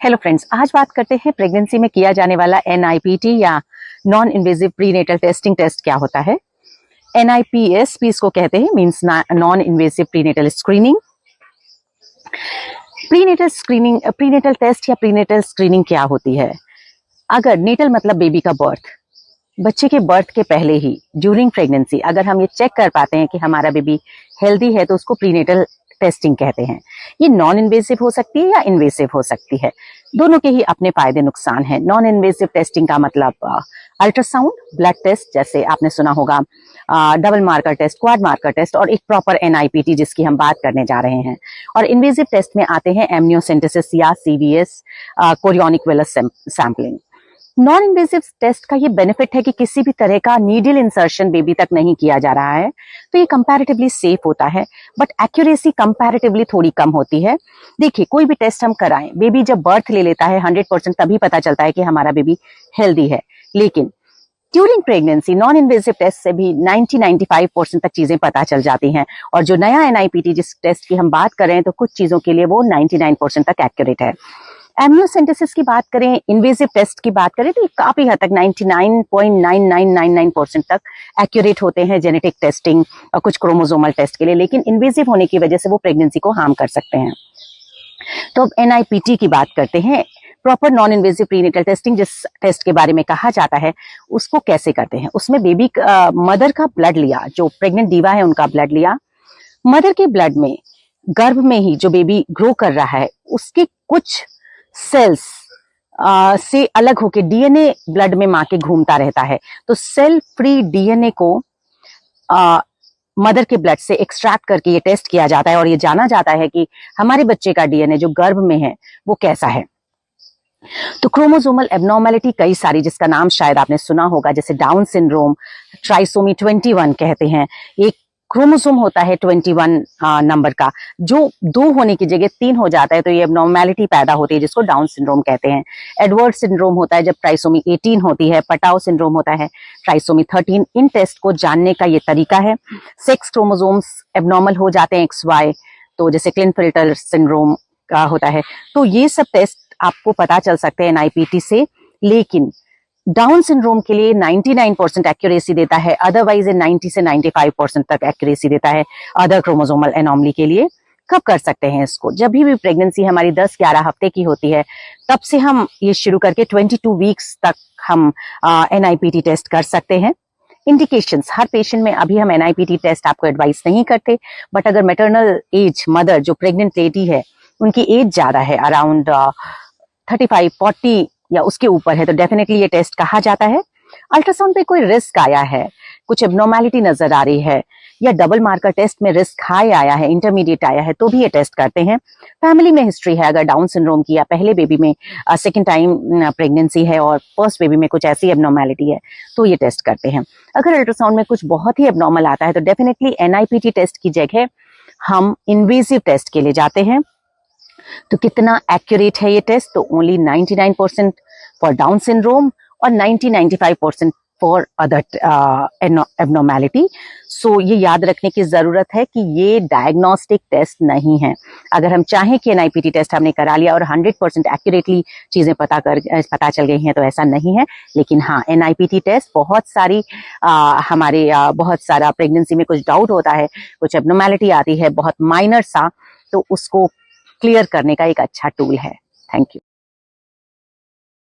Hello friends, आज बात करते हैं प्रेगनेंसी में किया जाने वाला NIPT या non invasive prenatal testing test क्या होता है। NIPS भी इसको कहते हैं, means non invasive prenatal screening. Prenatal test या प्रीनेटल स्क्रीनिंग क्या होती है। अगर नेटल मतलब बेबी का बर्थ, बच्चे के बर्थ के पहले ही ड्यूरिंग प्रेगनेंसी अगर हम ये चेक कर पाते हैं कि हमारा बेबी हेल्दी है तो उसको प्रीनेटल टेस्टिंग कहते हैं। ये नॉन इन्वेसिव हो सकती है या इन्वेसिव हो सकती है, दोनों के ही अपने फायदे नुकसान हैं। नॉन इन्वेसिव टेस्टिंग का मतलब अल्ट्रासाउंड, ब्लड टेस्ट, जैसे आपने सुना होगा double marker test, quad marker test, और एक प्रॉपर NIPT जिसकी हम बात करने जा रहे हैं। और इन्वेसिव टेस्ट में आते हैं एमनियोसेंटेसिस या CVS, chorionic villus sampling. Non invasive test का ये बेनिफिट है कि किसी भी तरह का नीडल इंसर्शन बेबी तक नहीं किया जा रहा है, तो ये कंपैरेटिवली सेफ होता है, बट एक्यूरेसी कंपैरेटिवली थोड़ी कम होती है। देखिए, कोई भी टेस्ट हम कराएं, बेबी जब बर्थ ले लेता है 100% तभी पता चलता है कि हमारा बेबी हेल्दी है, लेकिन during pregnancy non invasive test से भी 90-95% तक चीजें पता चल जाती हैं। और जो नया NIPT जिस टेस्ट की हम बात कर रहे हैं, तो कुछ चीजों के लिए वो 99% तक एक्यूरेट है। एमनियोसेंटेसिस की बात करें, इन्वेसिव टेस्ट की बात करें, तो ये काफी हद तक 99.9999% तक एक्यूरेट होते हैं जेनेटिक टेस्टिंग और कुछ क्रोमोसोमल टेस्ट के लिए, लेकिन इन्वेसिव होने की वजह से वो प्रेगनेंसी को हार्म कर सकते हैं। तो अब NIPT की बात करते हैं। Proper noun invasive prenatal testing जिस टेस्ट के बारे में कहा जाता है, उसको कैसे करते हैं। उसमें बेबी मदर का ब्लड लिया, जो प्रेग्नेंट डीवा है उनका ब्लड लिया। मदर के ब्लड में गर्भ में ही जो बेबी ग्रो कर रहा है उसके कुछ सेल्स से अलग होके DNA ब्लड में मां के घूमता रहता है। तो सेल फ्री DNA को मदर के ब्लड से एक्सट्रैक्ट करके ये टेस्ट किया जाता है, और ये जाना जाता है कि हमारे बच्चे का DNA जो गर्भ में है वो कैसा है। तो क्रोमोसोमल एबनॉर्मेलिटी कई सारी, जिसका नाम शायद आपने सुना होगा, जैसे डाउन सिंड्रोम, ट्राइसोमी 21 कहते हैं। एक क्रोमोसोम होता है 21 नंबर का, जो 2 होने की जगह 3 हो जाता है, तो ये एबनॉर्मेलिटी पैदा होती है, जिसको डाउन सिंड्रोम कहते हैं। एडवर्ड सिंड्रोम होता है जब ट्राइसोमी 18 होती है। पटाओ सिंड्रोम होता है ट्राइसोमी 13। इन टेस्ट को जानने का ये तरीका है। सेक्स क्रोमोसोम्स एबनॉर्मल हो जाते हैं XY, तो जैसे क्लिनफिल्टर सिंड्रोम का होता है। तो ये सब टेस्ट आपको पता चल सकते हैं NIPT से, लेकिन डाउन सिंड्रोम के लिए 99% एक्यूरेसी देता है, अदरवाइज 90 से 95% तक एक्यूरेसी देता है। अदर क्रोमोसोमल एनॉमली के लिए कब कर सकते हैं इसको, जब भी प्रेगनेंसी हमारी 10-11 हफ्ते की होती है, तब से हम ये शुरू करके 22 वीक्स तक हम NIPT टेस्ट कर सकते हैं। इंडिकेशंस, हर पेशेंट में अभी हम NIPT टेस्ट आपको एडवाइस नहीं करते, बट अगर मैटरनल एज, मदर जो प्रेग्नेंट लेडी है उनकी एज ज्यादा है, अराउंड 35-40 या उसके ऊपर है, तो डेफिनेटली ये टेस्ट कहा जाता है। अल्ट्रासाउंड पे कोई रिस्क आया है, कुछ एबनॉर्मेलिटी नजर आ रही है, या डबल मार्कर टेस्ट में रिस्क हाई आया है, इंटरमीडिएट आया है, तो भी ये टेस्ट करते हैं। फैमिली में हिस्ट्री है, अगर डाउन सिंड्रोम की, या पहले बेबी में सेकेंड टाइम प्रेगनेंसी है और फर्स्ट बेबी में कुछ ऐसी एबनॉर्मेलिटी है, तो ये टेस्ट करते हैं। अगर अल्ट्रासाउंड में कुछ बहुत ही एबनॉर्मल आता है, तो डेफिनेटली NIPT टेस्ट की जगह हम इन्वेसिव टेस्ट के लिए जाते हैं। तो कितना एक्यूरेट है ये टेस्ट, तो ओनली 99% फॉर डाउन सिंड्रोम और 90-95% फॉर अदर एबनॉर्मेलिटी। सो ये याद रखने की जरूरत है कि ये डायग्नोस्टिक टेस्ट नहीं है। अगर हम चाहें कि NIPT टेस्ट हमने करा लिया और 100% एक्यूरेटली चीजें पता चल गई हैं, तो ऐसा नहीं है। लेकिन हाँ, NIPT टेस्ट बहुत सारी हमारे बहुत सारा प्रेगनेंसी में कुछ डाउट होता है, कुछ एबनॉर्मेलिटी आती है बहुत माइनर सा, तो उसको क्लियर करने का एक अच्छा टूल है। Thank you.